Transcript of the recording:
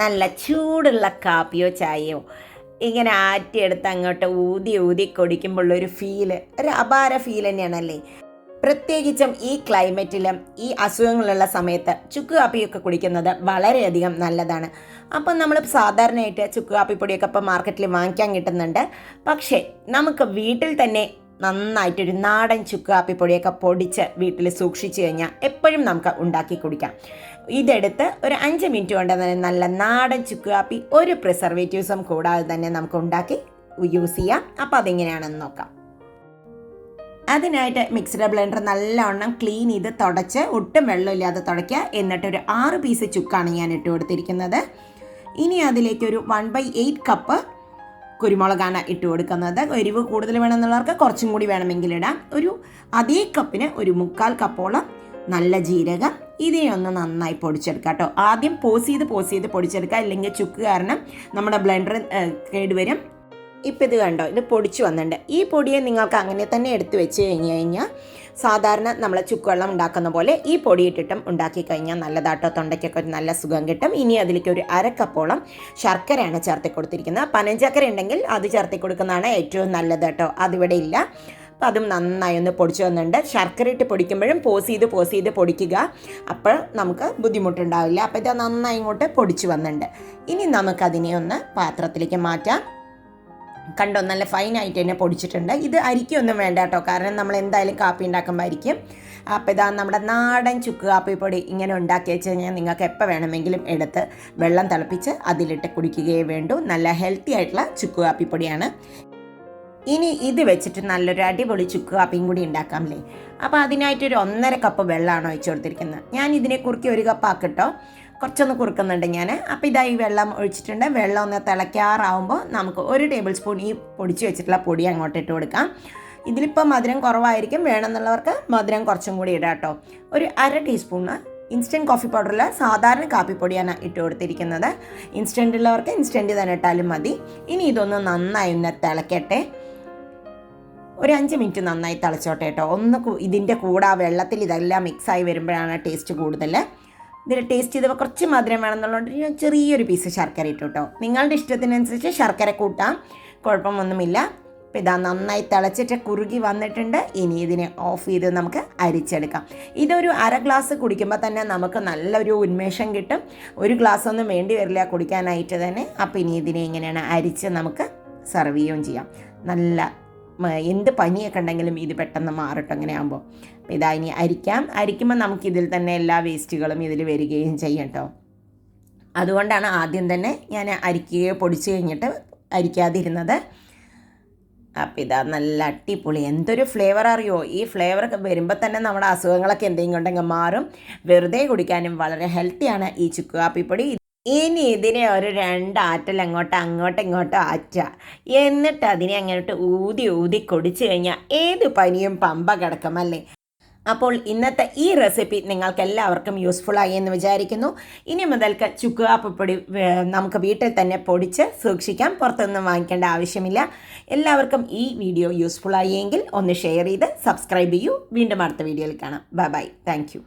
നല്ല ചൂടുള്ള കാപ്പിയോ ചായയോ ഇങ്ങനെ ആറ്റിയെടുത്ത് അങ്ങോട്ട് ഊതി ഊതി കുടിക്കുമ്പോഴുള്ളൊരു ഫീല് ഒരു അപാര ഫീൽ തന്നെയാണല്ലേ. പ്രത്യേകിച്ചും ഈ ക്ലൈമറ്റിലും ഈ അസുഖങ്ങളുള്ള സമയത്ത് ചുക്ക് കാപ്പിയൊക്കെ കുടിക്കുന്നത് വളരെയധികം നല്ലതാണ്. അപ്പം നമ്മൾ സാധാരണയായിട്ട് ചുക്ക് കാപ്പിപ്പൊടിയൊക്കെ ഇപ്പം മാർക്കറ്റിൽ വാങ്ങിക്കാൻ കിട്ടുന്നുണ്ട്. പക്ഷേ നമുക്ക് വീട്ടിൽ തന്നെ നന്നായിട്ടൊരു നാടൻ ചുക്ക് കാപ്പിപ്പൊടിയൊക്കെ പൊടിച്ച് വീട്ടിൽ സൂക്ഷിച്ചു കഴിഞ്ഞാൽ എപ്പോഴും നമുക്ക് ഉണ്ടാക്കി കുടിക്കാം. ഇതെടുത്ത് ഒരു 5 മിനിറ്റ് കൊണ്ട് തന്നെ നല്ല നാടൻ ചുക്ക് കാപ്പി ഒരു പ്രിസർവേറ്റീവ്സും കൂടാതെ തന്നെ നമുക്ക് ഉണ്ടാക്കി യൂസ് ചെയ്യാം. അപ്പോൾ അതെങ്ങനെയാണെന്ന് നോക്കാം. അതിനായിട്ട് മിക്സഡ് ബ്ലെൻഡർ നല്ലവണ്ണം ക്ലീൻ ചെയ്ത് തുടച്ച് ഒട്ടും വെള്ളമില്ലാതെ തുടയ്ക്കുക. എന്നിട്ടൊരു 6 പീസ് ചുക്കാണ് ഞാൻ ഇട്ട് കൊടുത്തിരിക്കുന്നത്. ഇനി അതിലേക്കൊരു 1/8 കപ്പ് കുരുമുളകാണ് ഇട്ട് കൊടുക്കുന്നത്. എരിവ് കൂടുതൽ വേണമെന്നുള്ളവർക്ക് കുറച്ചും കൂടി വേണമെങ്കിൽ ഇടാം. ഒരു അതേ കപ്പിന് ഒരു 1/4 കപ്പോളം നല്ല ജീരകം. ഇതിനെയൊന്ന് നന്നായി പൊടിച്ചെടുക്കുക കേട്ടോ. ആദ്യം പോസ് ചെയ്ത് പൊടിച്ചെടുക്കുക, അല്ലെങ്കിൽ ചുക്ക് കാരണം നമ്മുടെ ബ്ലെൻഡർ കേടുവരും. ഇപ്പം ഇത് കണ്ടോ, ഇത് പൊടിച്ച് വന്നിട്ടുണ്ട്. ഈ പൊടിയെ നിങ്ങൾക്ക് അങ്ങനെ തന്നെ എടുത്ത് വെച്ച് കഴിഞ്ഞാൽ സാധാരണ നമ്മൾ ചുക്കുവെള്ളം ഉണ്ടാക്കുന്ന പോലെ ഈ പൊടിയിട്ടിട്ടും ഉണ്ടാക്കി കഴിഞ്ഞാൽ നല്ലതാട്ടോ. തൊണ്ടയ്ക്കൊക്കെ ഒരു നല്ല സുഖം കിട്ടും. ഇനി അതിലേക്ക് ഒരു 1/2 കപ്പോളം ശർക്കരയാണ് ചേർത്തി കൊടുത്തിരിക്കുന്നത്. പനഞ്ചക്കര ഉണ്ടെങ്കിൽ അത് ചേർത്തി കൊടുക്കുന്നതാണ് ഏറ്റവും നല്ലത് കേട്ടോ. അതിവിടെ ഇല്ല. അപ്പോൾ അതും നന്നായി ഒന്ന് പൊടിച്ച് വന്നിട്ടുണ്ട്. ശർക്കര ഇട്ട് പൊടിക്കുമ്പോഴും പോസ് ചെയ്ത് പൊടിക്കുക. അപ്പോൾ നമുക്ക് ബുദ്ധിമുട്ടുണ്ടാവില്ല. അപ്പോൾ ഇത് നന്നായി ഇങ്ങോട്ട് പൊടിച്ച് വന്നിട്ടുണ്ട്. ഇനി നമുക്കതിനെ ഒന്ന് പാത്രത്തിലേക്ക് മാറ്റാം. കണ്ടോ, നല്ല ഫൈനായിട്ട് തന്നെ പൊടിച്ചിട്ടുണ്ട്. ഇത് അരിക്കൊന്നും വേണ്ട കേട്ടോ, കാരണം നമ്മൾ എന്തായാലും കാപ്പി ഉണ്ടാക്കുമ്പോൾ അരിക്കും. അപ്പോൾ ഇതാ നമ്മുടെ നാടൻ ചുക്ക് കാപ്പിപ്പൊടി ഇങ്ങനെ ഉണ്ടാക്കി വെച്ച് കഴിഞ്ഞാൽ നിങ്ങൾക്ക് എപ്പോൾ വേണമെങ്കിലും എടുത്ത് വെള്ളം തിളപ്പിച്ച് അതിലിട്ട് കുടിക്കുകയേ വേണ്ടൂ. നല്ല ഹെൽത്തി ആയിട്ടുള്ള ചുക്ക് കാപ്പിപ്പൊടിയാണ്. ഇനി ഇത് വെച്ചിട്ട് നല്ലൊരു അടിപൊളി ചുക്ക് കാപ്പിയും കൂടി ഉണ്ടാക്കാമല്ലേ. അപ്പോൾ അതിനായിട്ടൊരു 1.5 കപ്പ് വെള്ളമാണ് ഒഴിച്ചു കൊടുത്തിരിക്കുന്നത്. ഞാൻ ഇതിനെ കുറുക്കി 1 കപ്പ് ആക്കിട്ടോ, കുറച്ചൊന്ന് കുറുക്കുന്നുണ്ട് ഞാൻ. അപ്പോൾ ഇതായി വെള്ളം ഒഴിച്ചിട്ടുണ്ട്. വെള്ളം ഒന്ന് തിളയ്ക്കാറാവുമ്പോൾ നമുക്ക് 1 ടേബിൾ സ്പൂൺ ഈ പൊടിച്ച് വെച്ചിട്ടുള്ള പൊടി അങ്ങോട്ട് ഇട്ട് കൊടുക്കാം. ഇതിലിപ്പോൾ മധുരം കുറവായിരിക്കും, വേണമെന്നുള്ളവർക്ക് മധുരം കുറച്ചും കൂടി ഇടാം കേട്ടോ. ഒരു 1/2 ടീസ്പൂണ് ഇൻസ്റ്റൻറ്റ് കോഫി പൗഡറിൽ സാധാരണ കാപ്പിപ്പൊടിയാണ് ഇട്ട് കൊടുത്തിരിക്കുന്നത്. ഇൻസ്റ്റൻറ്റ് ഉള്ളവർക്ക് ഇൻസ്റ്റൻറ്റ് തന്നെ ഇട്ടാലും മതി. ഇനി ഇതൊന്ന് നന്നായി ഒന്ന് തിളക്കട്ടെ. ഒരു 5 മിനിറ്റ് നന്നായി തിളച്ചോട്ടെ കേട്ടോ. ഇതിൻ്റെ കൂടെ ആ വെള്ളത്തിൽ ഇതെല്ലാം മിക്സായി വരുമ്പോഴാണ് ടേസ്റ്റ് കൂടുതൽ. ഇതിൽ ടേസ്റ്റ് ചെയ്തപ്പോൾ കുറച്ച് മധുരം വേണമെന്നുള്ളതുകൊണ്ട് ഞാൻ ചെറിയൊരു പീസ് ശർക്കര ഇട്ടു കേട്ടോ. നിങ്ങളുടെ ഇഷ്ടത്തിനനുസരിച്ച് ശർക്കര കൂട്ടാം, കുഴപ്പമൊന്നുമില്ല. അപ്പോൾ ഇതാ നന്നായി തിളച്ചിട്ട് കുറുകി വന്നിട്ടുണ്ട്. ഇനി ഇതിനെ ഓഫ് ചെയ്ത് നമുക്ക് അരിച്ചെടുക്കാം. ഇതൊരു 1/2 ഗ്ലാസ് കുടിക്കുമ്പോൾ തന്നെ നമുക്ക് നല്ലൊരു ഉന്മേഷം കിട്ടും. 1 ഗ്ലാസ് ഒന്നും വേണ്ടി വരില്ല കുടിക്കാനായിട്ട് തന്നെ. അപ്പോൾ ഇനി ഇതിനെ ഇങ്ങനെയാണ് അരിച്ച് നമുക്ക് സെർവ് ചെയ്യുകയും ചെയ്യാം. നല്ല എന്ത് പനിയൊക്കെ ഉണ്ടെങ്കിലും ഇത് പെട്ടെന്ന് മാറട്ടെ അങ്ങനെ ആകുമ്പോൾ. അപ്പോൾ ഇതാ ഇനി അരിക്കുമ്പോൾ നമുക്കിതിൽ തന്നെ എല്ലാ വേസ്റ്റുകളും ഇതിൽ വരികയും ചെയ്യും കേട്ടോ. അതുകൊണ്ടാണ് ആദ്യം തന്നെ ഞാൻ അരിക്കുകയോ പൊടിച്ച് കഴിഞ്ഞിട്ട് അരിക്കാതിരുന്നത്. അപ്പോൾ ഇതാ നല്ല അടിപൊളി എന്തൊരു ഫ്ലേവർ അറിയോ. ഈ ഫ്ലേവർ വരുമ്പോൾ തന്നെ നമ്മുടെ അസുഖങ്ങളൊക്കെ എന്തെങ്കിലും ഉണ്ടെങ്കിൽ മാറും. വെറുതെ കുടിക്കാനും വളരെ ഹെൽത്തിയാണ് ഈ ചുക്ക് കാപ്പിപ്പൊടി. ഇനി ഇതിനെ ഒരു 2 ആറ്റൽ അങ്ങോട്ടും ഇങ്ങോട്ടും ആറ്റുക. എന്നിട്ട് അതിനെ അങ്ങോട്ട് ഊതി കുടിച്ചു കഴിഞ്ഞാൽ ഏത് പനിയും പമ്പ കിടക്കുമല്ലേ. അപ്പോൾ ഇന്നത്തെ ഈ റെസിപ്പി നിങ്ങൾക്ക് എല്ലാവർക്കും യൂസ്ഫുള്ളായി എന്ന് വിചാരിക്കുന്നു. ഇനി മുതൽക്ക് ചുക്ക് കാപ്പിപ്പൊടി നമുക്ക് വീട്ടിൽ തന്നെ പൊടിച്ച് സൂക്ഷിക്കാം, പുറത്തൊന്നും വാങ്ങിക്കേണ്ട ആവശ്യമില്ല. എല്ലാവർക്കും ഈ വീഡിയോ യൂസ്ഫുള്ളായി എങ്കിൽ ഒന്ന് ഷെയർ ചെയ്ത് സബ്സ്ക്രൈബ് ചെയ്യൂ. വീണ്ടും അടുത്ത വീഡിയോയിൽ കാണാം. ബൈ. Thank you.